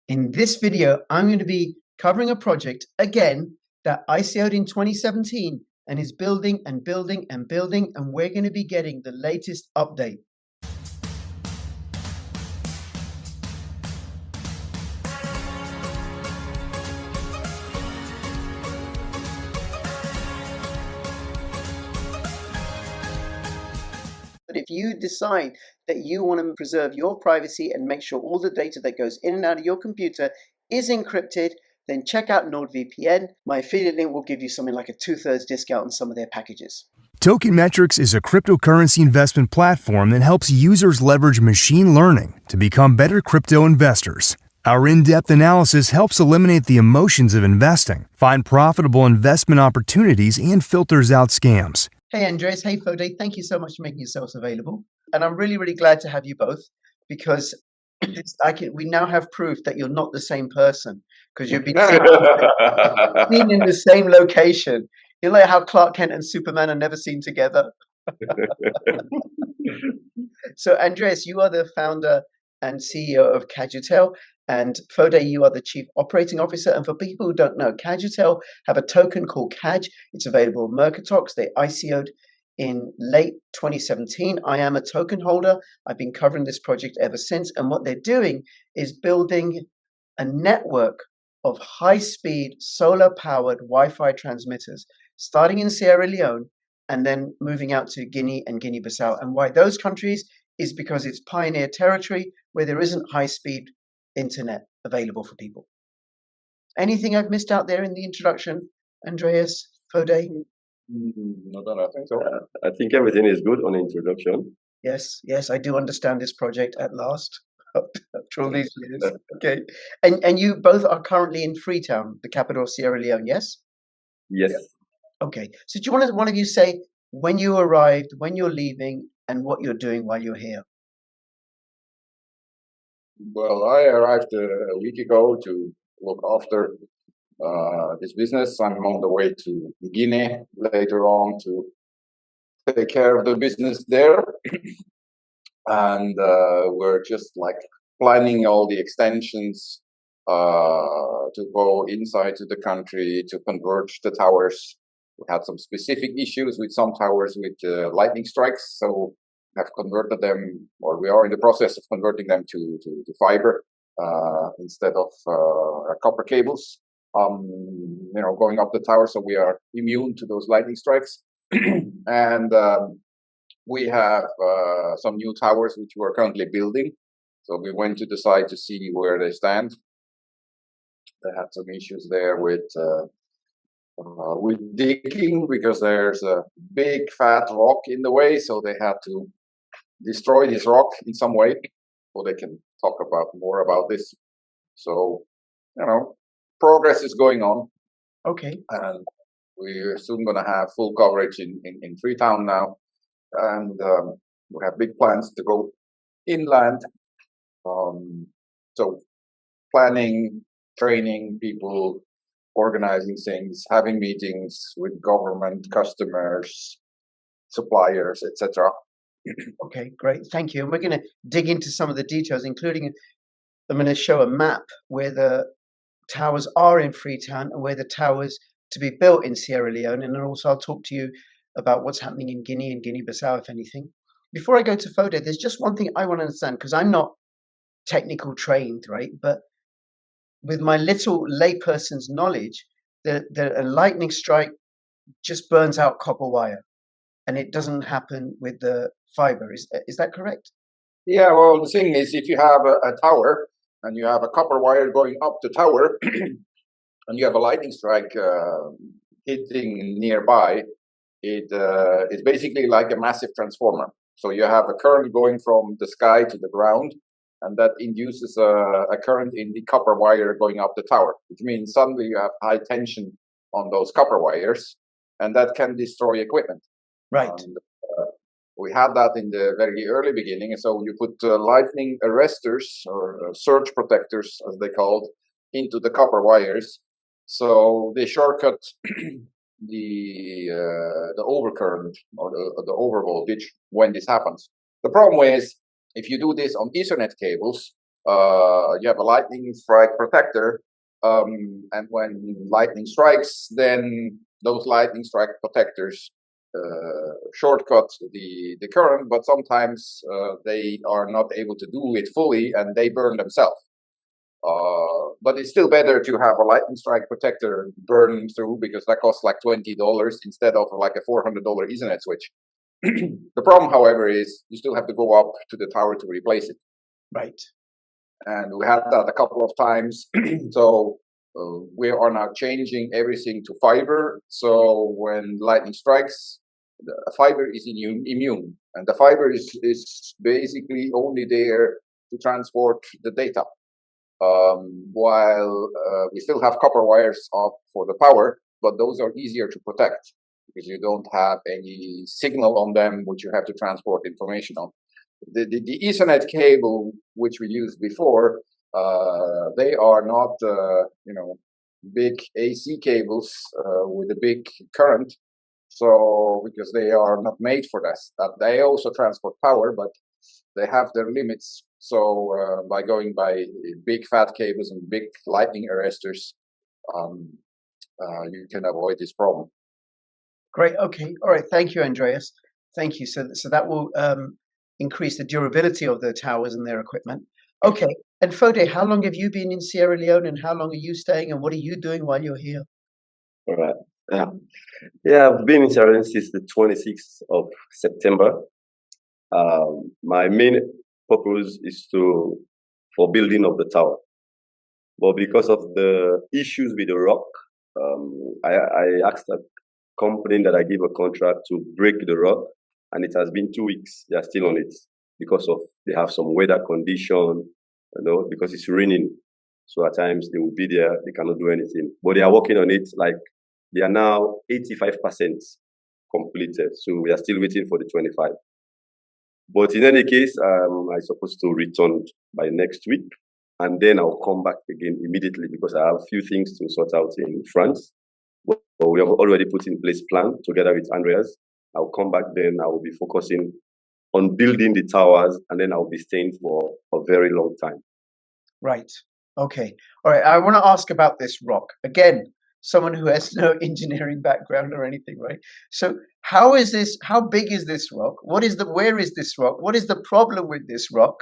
In this video, I'm going to be covering a project again that ICO'd in 2017 and is building and building and building, and we're going to be getting the latest update. But if you decide that you want to preserve your privacy and make sure all the data that goes in and out of your computer is encrypted, then check out NordVPN. My affiliate link will give you something like a 2/3 discount on some of their packages. Tokenmetrics is a cryptocurrency investment platform that helps users leverage machine learning to become better crypto investors. Our in-depth analysis helps eliminate the emotions of investing, find profitable investment opportunities, and filters out scams. Hey Andreas, hey Foday, thank you so much for making yourselves available. And I'm really, really glad to have you both, because we now have proof that you're not the same person, because you've been seen in the same location. You know, like how Clark Kent and Superman are never seen together. So Andreas, you are the founder and CEO of Cajutel, and Foday, you are the Chief Operating Officer. And for people who don't know, Cajutel have a token called Caj. It's available on Mercatox. They ICO'd in late 2017. I am a token holder. I've been covering this project ever since. And what they're doing is building a network of high-speed solar-powered Wi-Fi transmitters, starting in Sierra Leone and then moving out to Guinea and Guinea-Bissau. And why those countries is because it's pioneer territory where there isn't high-speed internet available for people. Anything I've missed out there in the introduction, Andreas, Foday? No, I think so. I think everything is good on introduction. Yes, I do understand this project at last. After all these years. Okay. And you both are currently in Freetown, the capital of Sierra Leone, yes? Yes. Okay. So do you want one of you say when you arrived, when you're leaving, and what you're doing while you're here? Well, I arrived a week ago to look after this business. I'm on the way to Guinea later on to take care of the business there. And we're just like planning all the extensions to go inside to the country to converge the towers. We had some specific issues with some towers with lightning strikes, so have converted them, or we are in the process of converting them to fiber instead of copper cables. Going up the tower, so we are immune to those lightning strikes. And we have some new towers which we're currently building. So we went to the site to see where they stand. They had some issues there with digging, because there's a big fat rock in the way, so they had to destroy this rock in some way, so they can talk more about this. So, progress is going on. Okay. And we're soon going to have full coverage in Freetown now. And we have big plans to go inland. So planning, training people, organizing things, having meetings with government, customers, suppliers, etc. Okay, great. Thank you. And we're going to dig into some of the details, including I'm going to show a map where the towers are in Freetown and where the towers to be built in Sierra Leone. And then also I'll talk to you about what's happening in Guinea and Guinea-Bissau, if anything. Before I go to Foday, there's just one thing I want to understand, because I'm not technical trained, right? But with my little layperson's knowledge, a lightning strike just burns out copper wire, and it doesn't happen with the fiber. Is that correct? Yeah, well, the thing is, if you have a tower and you have a copper wire going up the tower and you have a lightning strike hitting nearby, it's basically like a massive transformer. So you have a current going from the sky to the ground, and that induces a current in the copper wire going up the tower, which means suddenly you have high tension on those copper wires, and that can destroy equipment. Right. And, we had that in the very early beginning, and so you put lightning arresters or surge protectors, as they called, into the copper wires, so they shortcut the overcurrent or the overvoltage when this happens. The problem is, if you do this on Ethernet cables, you have a lightning strike protector, and when lightning strikes, then those lightning strike protectors shortcut the current, but sometimes they are not able to do it fully and they burn themselves. But it's still better to have a lightning strike protector burn through, because that costs like $20 instead of like a $400 Ethernet switch. The problem, however, is you still have to go up to the tower to replace it. Right. And we had that a couple of times. So we are now changing everything to fiber. So when lightning strikes, the fiber is immune, and the fiber is basically only there to transport the data. While we still have copper wires up for the power, but those are easier to protect because you don't have any signal on them which you have to transport information on. The Ethernet cable which we used before, they are not big AC cables with a big current. So because they are not made for that, they also transport power, but they have their limits. So by going by big fat cables and big lightning arresters, you can avoid this problem. Great. Okay. All right. Thank you, Andreas. Thank you. So that will increase the durability of the towers and their equipment. Okay. And Foday, how long have you been in Sierra Leone, and how long are you staying, and what are you doing while you're here? All right. Yeah, I've been in Sierra Leone since the 26th of September. My main purpose is for building of the tower. But because of the issues with the rock, I asked a company that I give a contract to break the rock, and it has been 2 weeks. They are still on it because they have some weather condition, because it's raining. So at times they will be there, they cannot do anything. But they are working on it. Like, they are now 85% completed. So we are still waiting for the 25. But in any case, I'm supposed to return by next week, and then I'll come back again immediately because I have a few things to sort out in France. But we have already put in place plan together with Andreas. I'll come back then. I will be focusing on building the towers, and then I'll be staying for a very long time. Right. Okay. All right. I want to ask about this rock again. Someone who has no engineering background or anything, right? So how big is this rock? Where is this rock? What is the problem with this rock?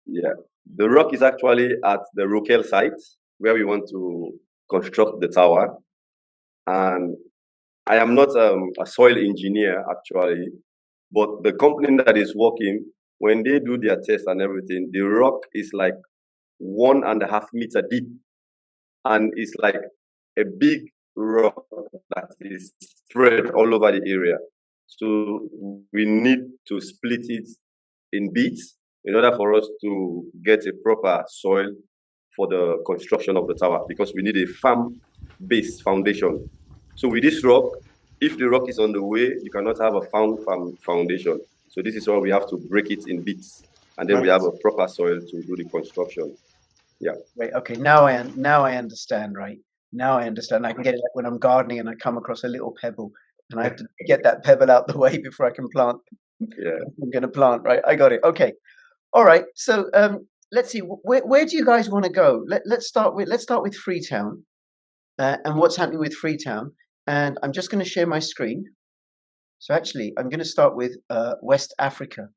Yeah, the rock is actually at the Rokel site where we want to construct the tower. And I am not a soil engineer actually, but the company that is working, when they do their tests and everything, the rock is like 1.5 meters deep, and it's like a big rock that is spread all over the area. So we need to split it in bits in order for us to get a proper soil for the construction of the tower, because we need a firm-based foundation. So with this rock, if the rock is on the way, you cannot have a firm foundation. So this is why we have to break it in bits, and then we have a proper soil to do the construction. Yeah. Right. Okay. Now I understand. Right. Now I understand. I can get it, like when I'm gardening and I come across a little pebble, and I have to get that pebble out the way before I can plant. Yeah. I'm going to plant. Right. I got it. Okay. All right. So let's see. Where do you guys want to go? Let's start with Freetown, and what's happening with Freetown. And I'm just going to share my screen. So actually, I'm going to start with West Africa.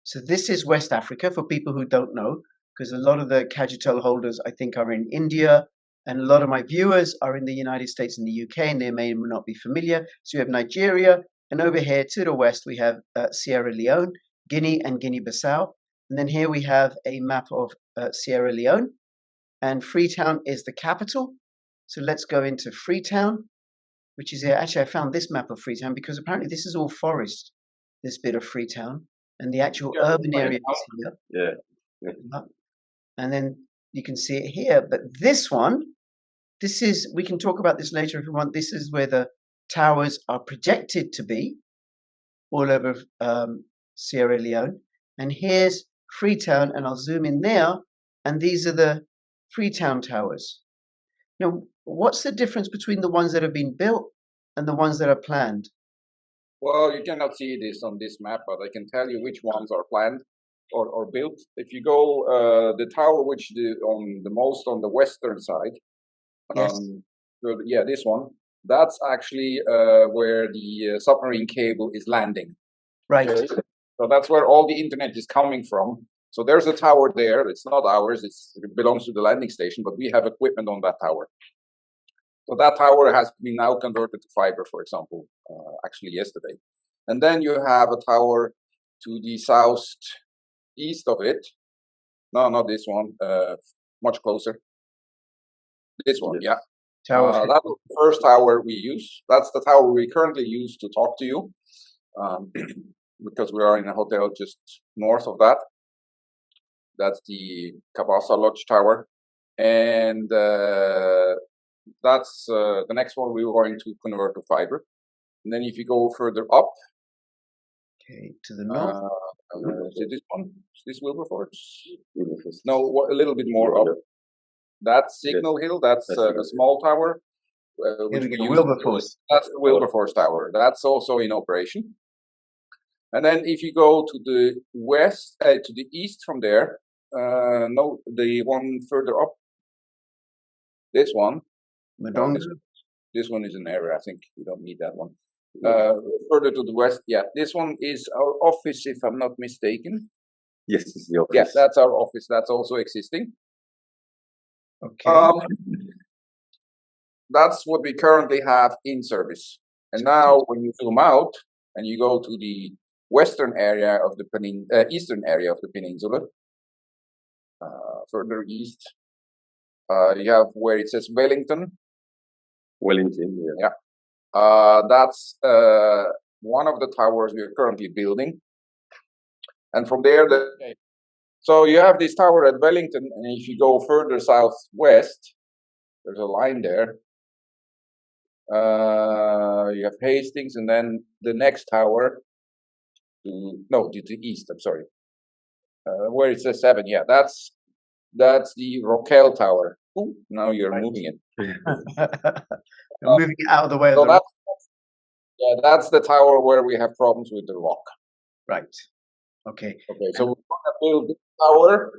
So this is West Africa for people who don't know, because a lot of the Cajutel holders, I think, are in India, and a lot of my viewers are in the United States and the UK, and they may not be familiar. So you have Nigeria, and over here to the west, we have Sierra Leone, Guinea, and Guinea-Bissau. And then here we have a map of Sierra Leone, and Freetown is the capital. So let's go into Freetown, which is here. Actually, I found this map of Freetown because apparently this is all forest, this bit of Freetown, and the actual urban area is here. Yeah. And then you can see it here. But this one, we can talk about this later if you want. This is where the towers are projected to be, all over Sierra Leone. And here's Freetown, and I'll zoom in there, and these are the Freetown towers. Now, what's the difference between the ones that have been built and the ones that are planned? Well, you cannot see this on this map, but I can tell you which ones are planned. or built. If you go the tower which on the western side, Yes. yeah, this one. That's actually where the submarine cable is landing. Right. Okay? So that's where all the internet is coming from. So there's a tower there. It's not ours. It belongs to the landing station, but we have equipment on that tower. So that tower has been now converted to fiber, for example, actually yesterday. And then you have a tower to the southeast of it. No, not this one. Much closer. This one, yeah. Tower. That's the first tower we use. That's the tower we currently use to talk to you, because we are in a hotel just north of that. That's the Cabasa Lodge Tower. And that's the next one we were going to convert to fiber. And then if you go further up, okay, to the north. is this one? Is this Wilberforce? No, a little bit more up. That's Signal Hill. That's a small tower. Which we use. Wilberforce. That's the Wilberforce Tower. That's also in operation. And then if you go to the west, to the east from there, no, the one further up, this one. This one is an area. I think we don't need that one. Further to the west, yeah, this one is our office, if I'm not mistaken. Yes, it's the office. Yeah, that's our office. That's also existing. Okay. That's what we currently have in service. And now when you zoom out and you go to the western area of the eastern area of the peninsula, further east, you have where it says Wellington. Wellington, yeah. That's one of the towers we are currently building. And from there, so you have this tower at Wellington, and if you go further southwest, there's a line there. You have Hastings, and then the next tower to the east. I'm sorry, where it says 7. Yeah, that's the Roquel Tower. Ooh, now you're moving it. Moving it out of the way. So that's the tower where we have problems with the rock. Right. Okay. Okay. So we're going to build this tower.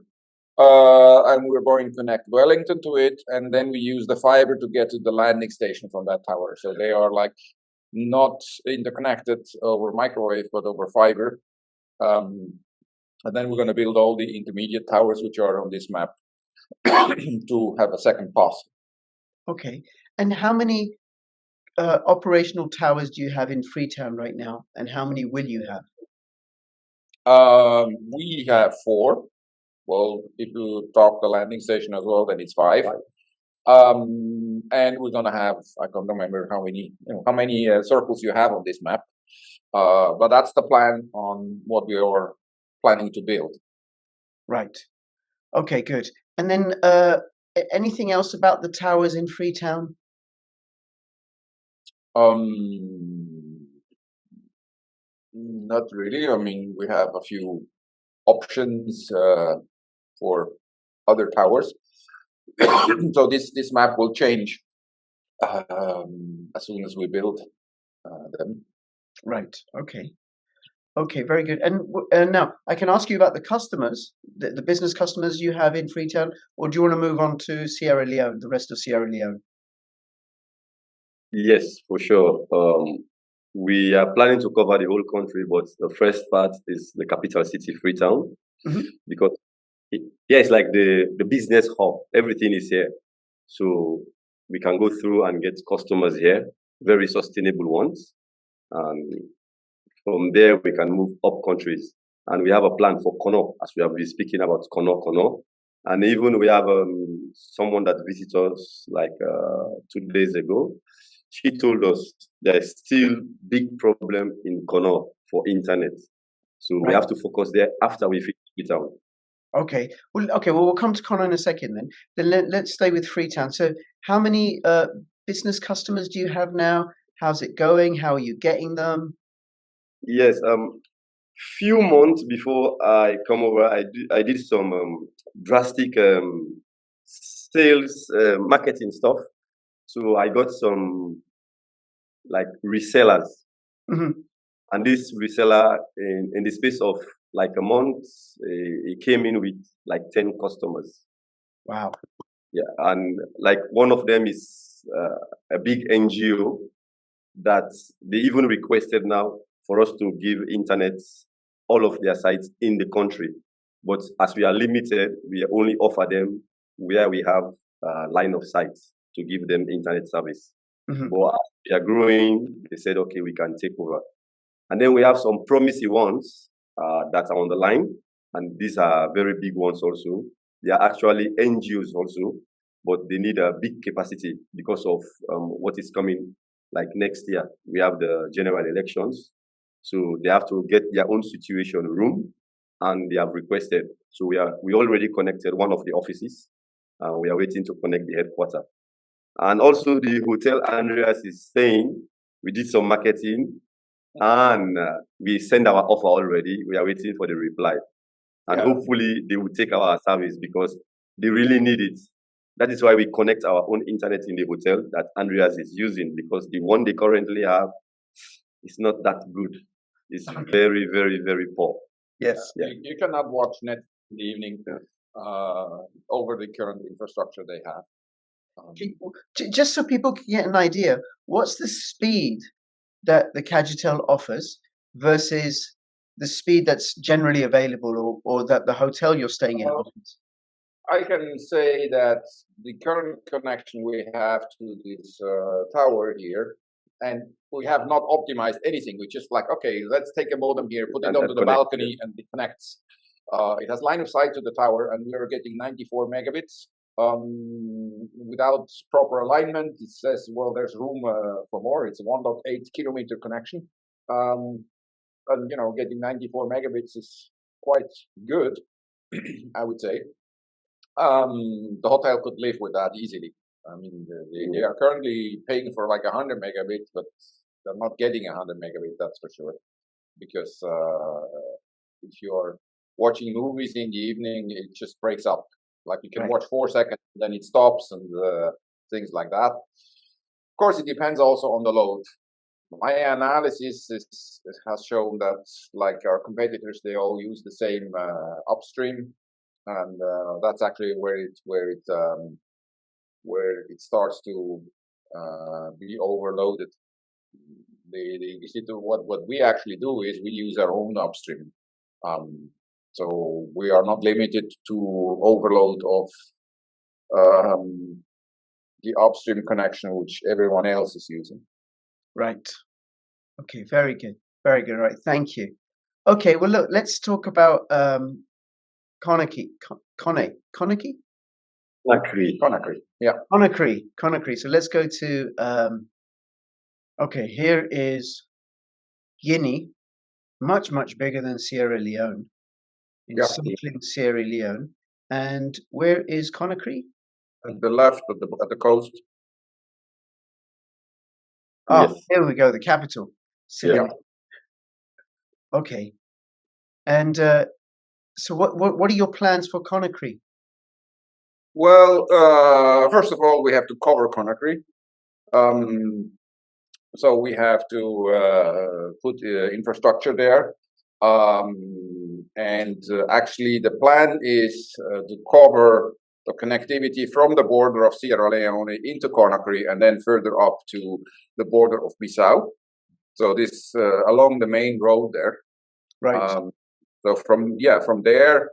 And we're going to connect Wellington to it, and then we use the fiber to get to the landing station from that tower. So they are like not interconnected over microwave, but over fiber. And then we're going to build all the intermediate towers which are on this map to have a second pass. Okay. And how many operational towers do you have in Freetown right now, and how many will you have? We have 4. Well, if you talk the landing station as well, then it's 5. And we're gonna have, I can't remember how many circles you have on this map. But that's the plan on what we are planning to build. Right. Okay, good. And then anything else about the towers in Freetown? Not really. I mean, we have a few options for other towers. So this map will change as soon as we build them. Right. Okay. Okay. Very good. And now I can ask you about the customers, the business customers you have in Freetown, or do you want to move on to Sierra Leone, the rest of Sierra Leone? Yes, for sure. We are planning to cover the whole country, but the first part is the capital city, Freetown, because it's like the business hub. Everything is here, so we can go through and get customers here, very sustainable ones, and from there we can move up countries. And we have a plan for Kono, as we have been speaking about Kono, and even we have someone that visited us like 2 days ago. She told us there's still big problem in Kono for internet. So we have to focus there after we finish Freetown. Okay. Well, we'll come to Kono in a second then. Then let's stay with Freetown. So how many business customers do you have now? How's it going? How are you getting them? Yes, few months before I come over, I did some drastic sales marketing stuff. So I got some like resellers, and this reseller in the space of like a month, he came in with like 10 customers. Wow. Yeah, and like one of them is a big NGO that they even requested now for us to give internet all of their sites in the country. But as we are limited, we only offer them where we have line of sight to give them internet service. Mhm. But as we are growing, they said, okay, we can take over. And then we have some promising ones that are on the line. And these are very big ones also. They are actually NGOs also, but they need a big capacity because of what is coming like next year. We have the general elections. So they have to get their own situation room and they have requested. So we already connected one of the offices. We are waiting to connect the headquarters. And also the hotel Andreas is staying. We did some marketing and we send our offer already. We are waiting for the reply. And hopefully they will take our service because they really need it. That is why we connect our own internet in the hotel that Andreas is using, because the one they currently have is not that good. It's very, very, very poor. Yes. Yeah. You cannot watch net in the evening over the current infrastructure they have. Just so people can get an idea, what's the speed that the Cajutel offers versus the speed that's generally available or that the hotel you're staying in offers? I can say that the current connection we have to this tower here, and we have not optimized anything. We just like, okay, let's take a modem here, put it onto the balcony, and it connects. It has line of sight to the tower, and we are getting 94 megabits. Without proper alignment, it says, well, there's room for more. It's a 1.8 kilometer connection. And, you know, getting 94 megabits is quite good, I would say. The hotel could live with that easily. I mean, they are currently paying for like 100 megabits, but they're not getting 100 megabits, that's for sure. Because if you're watching movies in the evening, it just breaks up. Like you can watch 4 seconds, then it stops, and things like that. Of course, it depends also on the load. My analysis has shown that, like our competitors, they all use the same upstream, and that's actually where it starts to be overloaded. What we actually do is we use our own upstream. So we are not limited to overload of the upstream connection which everyone else is using. Right. Okay, very good. Very good. Right. Thank you. Okay, well, look, let's talk about Conakry. Conakry? Conakry. Yeah. Conakry. So let's go to, okay, here is Guinea, much, much bigger than Sierra Leone. Encircling Sierra Leone. And where is Conakry? At the left, at the coast. Oh, yes. Here we go, the capital. Yeah. Okay. And so what are your plans for Conakry? Well, first of all, we have to cover Conakry. So we have to put infrastructure there. Actually, the plan is to cover the connectivity from the border of Sierra Leone into Conakry and then further up to the border of Bissau. So this along the main road there. Right. So from there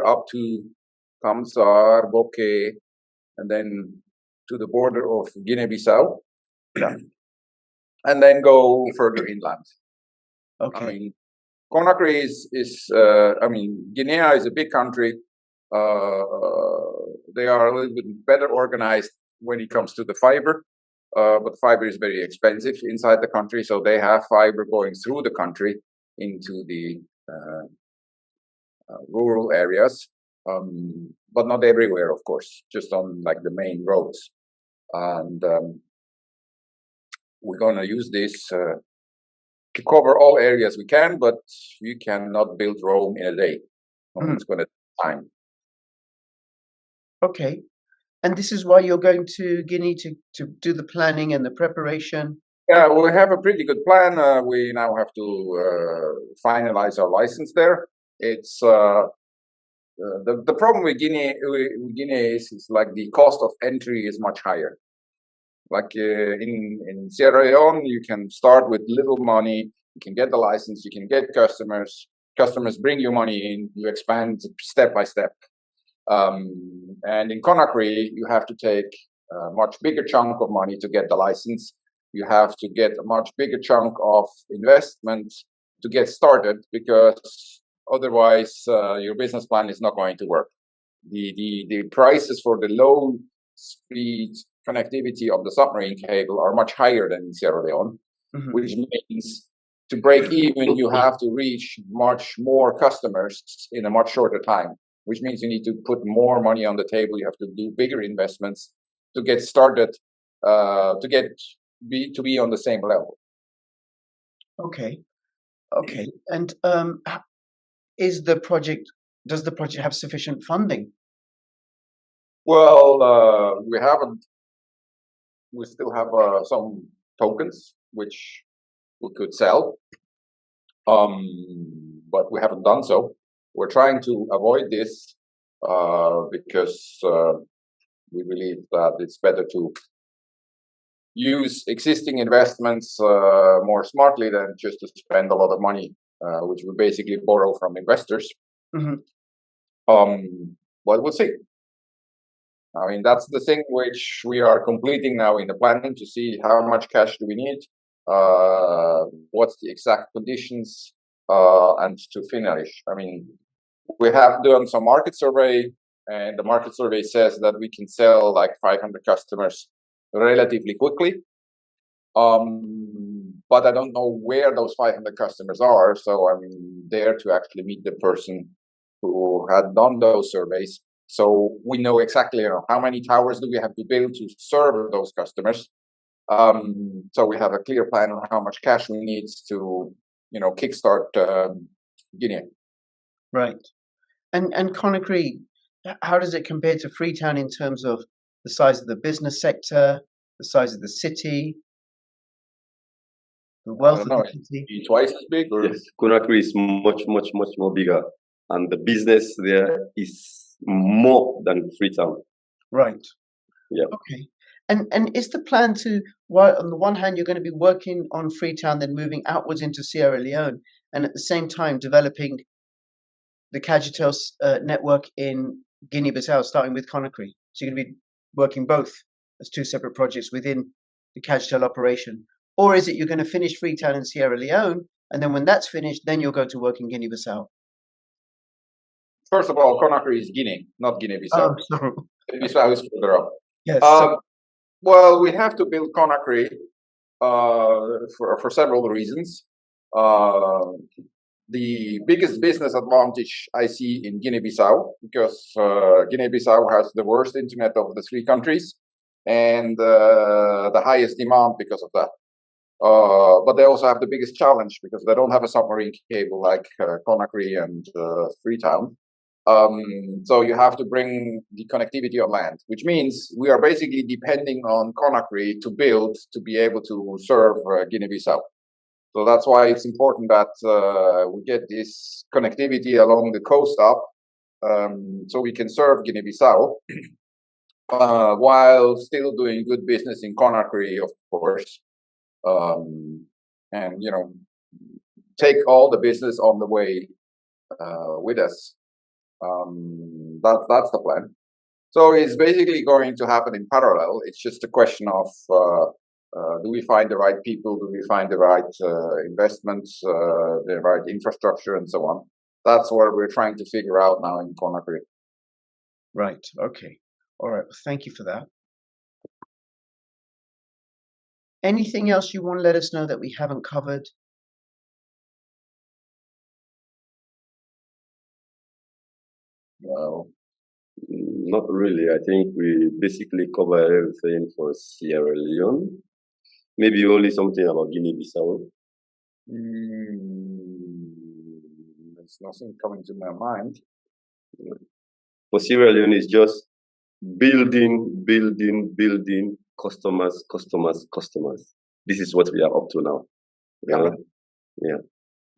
up to Kamsar, Bokeh, and then to the border of Guinea-Bissau, and then go further inland. Okay. I mean, Conakry Guinea is a big country. They are a little bit better organized when it comes to the fiber, but fiber is very expensive inside the country, so they have fiber going through the country into the rural areas, but not everywhere, of course, just on like the main roads. And we're going to use this to cover all areas we can, but you cannot build Rome in a day. It's going to take time. Okay. And this is why you're going to Guinea to do the planning and the preparation? Yeah, we have a pretty good plan. We now have to finalize our license there. It's the problem with Guinea is like the cost of entry is much higher. Like in Sierra Leone, you can start with little money, you can get the license, you can get customers. Customers bring you money in, you expand step by step. And in Conakry, you have to take a much bigger chunk of money to get the license. You have to get a much bigger chunk of investment to get started, because otherwise your business plan is not going to work. The prices for the low speed connectivity of the submarine cable are much higher than in Sierra Leone, which means to break even, you have to reach much more customers in a much shorter time, which means you need to put more money on the table. You have to do bigger investments to get started, to be on the same level. Okay. And does the project have sufficient funding? Well, we still have some tokens which we could sell, but we haven't done so. We're trying to avoid this because we believe that it's better to use existing investments more smartly than just to spend a lot of money, which we basically borrow from investors. But we'll see. I mean, that's the thing which we are completing now in the planning, to see how much cash do we need, what's the exact conditions, and to finish. I mean, we have done some market survey, and the market survey says that we can sell like 500 customers relatively quickly. But I don't know where those 500 customers are, so I'm there to actually meet the person who had done those surveys. So we know exactly how many towers do we have to build to serve those customers. So we have a clear plan on how much cash we need to, kickstart Guinea. Right. And Conakry, how does it compare to Freetown in terms of the size of the business sector, the size of the city, the wealth of the city? Twice as big? Or? Yes, Conakry is much more bigger, and the business there is more than Freetown. Right. Yeah. Okay. And is the plan to, well, on the one hand, you're going to be working on Freetown, then moving outwards into Sierra Leone, and at the same time developing the Cajutel network in Guinea-Bissau, starting with Conakry. So you're going to be working both as two separate projects within the Cajutel operation. Or is it you're going to finish Freetown in Sierra Leone, and then when that's finished, then you'll go to work in Guinea-Bissau? First of all, Conakry is Guinea, not Guinea-Bissau. Oh, sorry. Guinea-Bissau is further up. Yes. Well, we have to build Conakry for several reasons. The biggest business advantage I see in Guinea-Bissau, because Guinea-Bissau has the worst internet of the three countries, and the highest demand because of that. But they also have the biggest challenge because they don't have a submarine cable like Conakry and Freetown. So you have to bring the connectivity on land, which means we are basically depending on Conakry to build to be able to serve Guinea-Bissau. So that's why it's important that we get this connectivity along the coast up, so we can serve Guinea-Bissau while still doing good business in Conakry, of course, and take all the business on the way with us. That's the plan. So it's basically going to happen in parallel. It's just a question of do we find the right people? Do we find the right investments, the right infrastructure, and so on? That's what we're trying to figure out now in Conakry. Right. Okay. All right. Well, thank you for that. Anything else you want to let us know that we haven't covered? Well, not really. I think we basically covered everything for Sierra Leone. Maybe only something about Guinea-Bissau. There's nothing coming to my mind. For Sierra Leone, it's just building, customers. this is what we are up to now. Yeah. Yeah.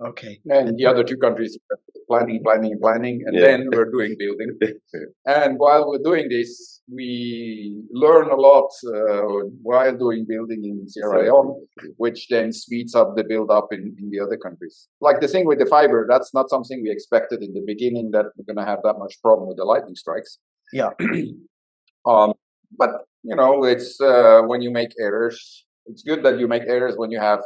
Okay. And the other two countries planning, and Yeah. then we're doing building. And while we're doing this, we learn a lot while doing building in Sierra Leone, which then speeds up the build up in the other countries. Like the thing with the fiber, that's not something we expected in the beginning, that we're going to have that much problem with the lightning strikes. Yeah. But you know, it's when you make errors, it's good that you make errors when you have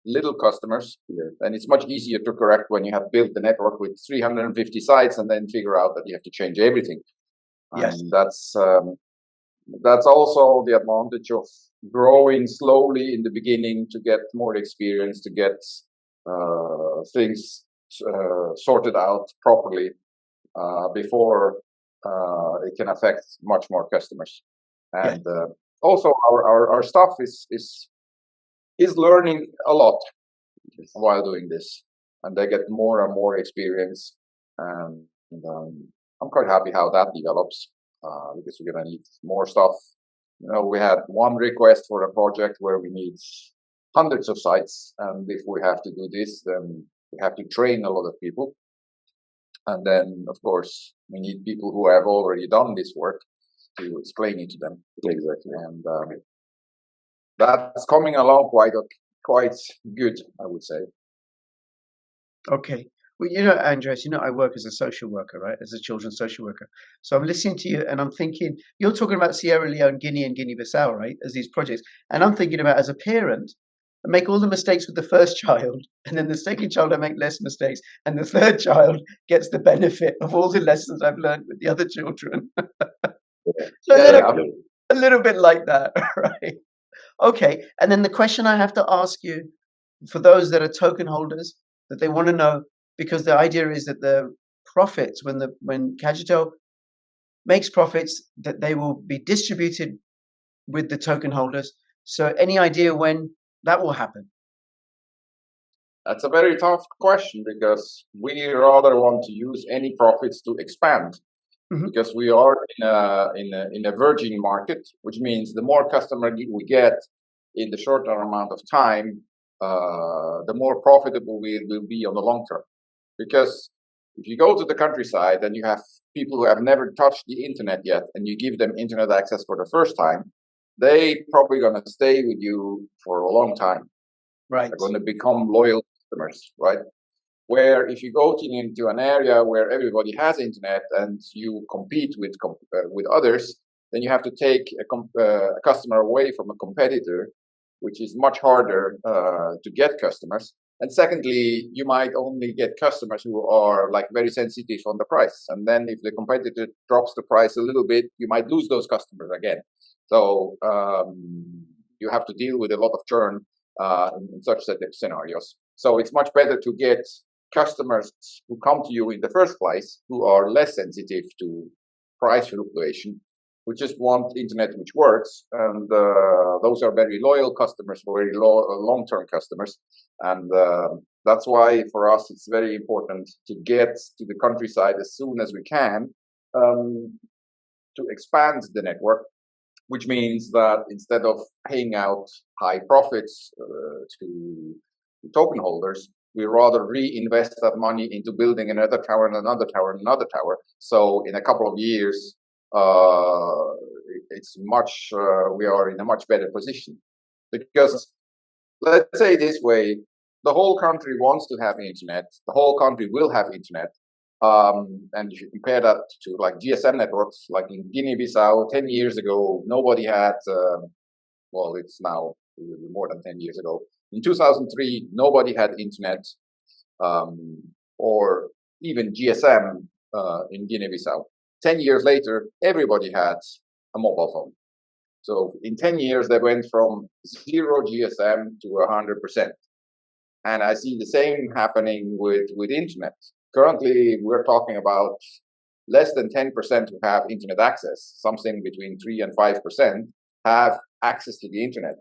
little customers, and it's much easier to correct when you have built the network with 350 sites and then figure out that you have to change everything. Yes. And that's also the advantage of growing slowly in the beginning, to get more experience, to get things sorted out properly before it can affect much more customers. And also our staff is learning a lot while doing this, and they get more and more experience. And I'm quite happy how that develops, because we're gonna need more stuff. You know, we had one request for a project where we need hundreds of sites, and if we have to do this, then we have to train a lot of people. And then, of course, we need people who have already done this work to explain it to them. Exactly. And that's coming along quite good, I would say. Okay. Well, you know, Andreas, you know, I work as a social worker, right? As a children's social worker. So I'm listening to you and I'm thinking, you're talking about Sierra Leone, Guinea, and Guinea-Bissau, right? As these projects. And I'm thinking about, as a parent, I make all the mistakes with the first child, and then the second child I make less mistakes, and the third child gets the benefit of all the lessons I've learned with the other children. So a little bit like that, right? Okay. And then the question I have to ask you, for those that are token holders, that they want to know, because the idea is that the profits, when Cajutel makes profits, that they will be distributed with the token holders. So any idea when that will happen? That's a very tough question, because we rather want to use any profits to expand. Because we are in a virgin market, which means the more customer we get in the shorter amount of time, the more profitable we will be on the long term. Because if you go to the countryside and you have people who have never touched the internet yet, and you give them internet access for the first time, they probably going to stay with you for a long time. Right. They're going to become loyal customers, right? Where if you go into an area where everybody has internet and you compete with others, then you have to take a customer away from a competitor, which is much harder to get customers. And secondly, you might only get customers who are like very sensitive on the price. And then if the competitor drops the price a little bit, you might lose those customers again. So you have to deal with a lot of churn in such scenarios. So it's much better to get customers who come to you in the first place, who are less sensitive to price fluctuation, who just want internet which works, and those are very loyal customers, very long-term customers. And that's why for us it's very important to get to the countryside as soon as we can, to expand the network, which means that instead of paying out high profits to token holders, we rather reinvest that money into building another tower and another tower and another tower. So in a couple of years, we are in a much better position. Because let's say this way, the whole country wants to have internet. The whole country will have internet. And if you compare that to like GSM networks, like in Guinea-Bissau 10 years ago, nobody had, well, it's now more than 10 years ago. In 2003, nobody had internet, or even GSM in Guinea-Bissau. 10 years later, everybody had a mobile phone. So in 10 years, they went from 0 GSM to 100%. And I see the same happening with internet. Currently, we're talking about less than 10% who have internet access. Something between 3 and 5% have access to the internet.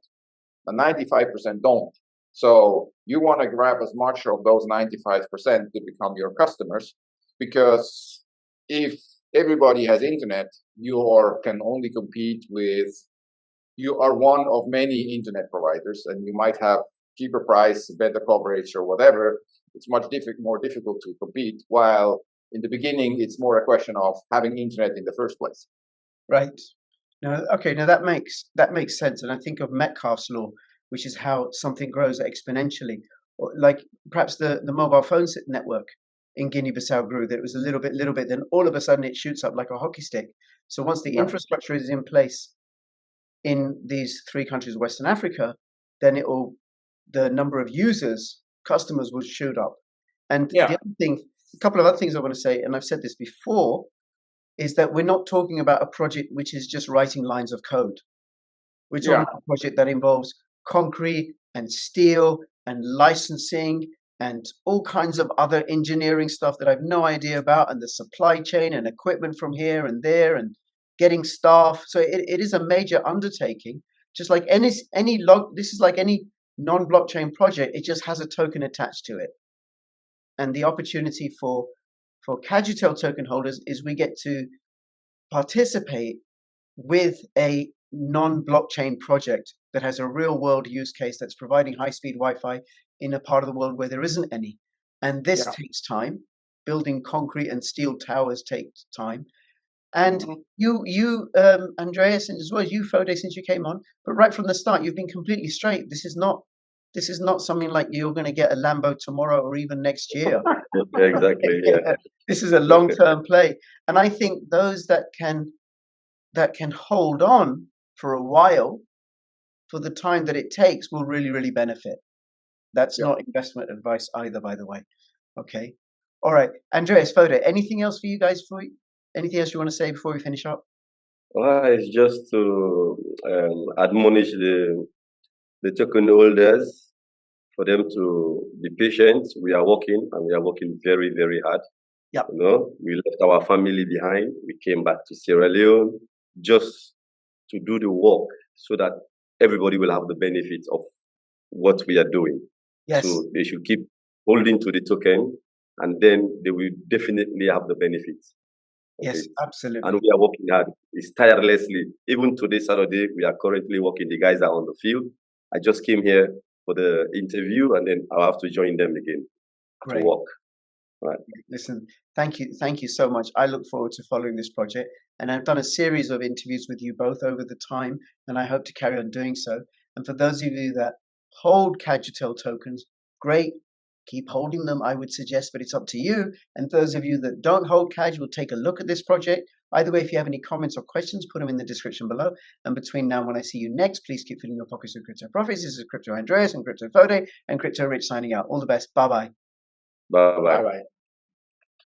And 95% don't. So you want to grab as much of those 95% to become your customers, because if everybody has internet, you can only compete with you are one of many internet providers, and you might have cheaper price, better coverage, or whatever. It's much more difficult to compete. While in the beginning, it's more a question of having internet in the first place. Right. No, okay, now that makes sense. And I think of Metcalfe's law, which is how something grows exponentially. Or like perhaps the mobile phone network in Guinea-Bissau grew, that it was a little bit, then all of a sudden it shoots up like a hockey stick. So once the infrastructure is in place in these three countries of Western Africa, then the number of users, customers will shoot up. And the other thing, a couple of other things I want to say, and I've said this before, is that we're not talking about a project which is just writing lines of code. We're talking about a project that involves concrete and steel and licensing and all kinds of other engineering stuff that I've no idea about, and the supply chain and equipment from here and there and getting staff. So it is a major undertaking. Just like this is like any non-blockchain project, it just has a token attached to it. And the opportunity for Cajutel token holders is we get to participate with a non-blockchain project that has a real world use case that's providing high-speed Wi-Fi in a part of the world where there isn't any. And this takes time. Building concrete and steel towers takes time. And you, Andreas, and as well as you, Foday, since you came on, but right from the start, you've been completely straight. This is not something like you're going to get a Lambo tomorrow or even next year. Exactly. Yeah. This is a long-term play, and I think those that can hold on for a while, for the time that it takes, will really, really benefit. That's not investment advice either, by the way. Okay. All right, Andreas, Foday, anything else for you guys? Anything else you want to say before we finish up? Well, it's just to admonish the token holders for them to be patient. We are working, and we are working very, very hard. Yep. You know, we left our family behind. We came back to Sierra Leone just to do the work so that everybody will have the benefit of what we are doing. Yes. So they should keep holding to the token, and then they will definitely have the benefits. Okay. Yes, absolutely. And we are working hard. It's tirelessly. Even today, Saturday, we are currently working. The guys are on the field. I just came here for the interview, and then I'll have to join them again to work. Right. Listen, thank you so much. I look forward to following this project, and I've done a series of interviews with you both over the time, and I hope to carry on doing so. And for those of you that hold Cajutel tokens, great. Keep holding them, I would suggest, but it's up to you. And those of you that don't hold Kaj will take a look at this project. Either way, if you have any comments or questions, put them in the description below. And between now and when I see you next, please keep filling your pockets with crypto profits. This is Crypto Andreas and Crypto Foday and Crypto Rich signing out. All the best. Bye-bye. Bye-bye. Bye-bye.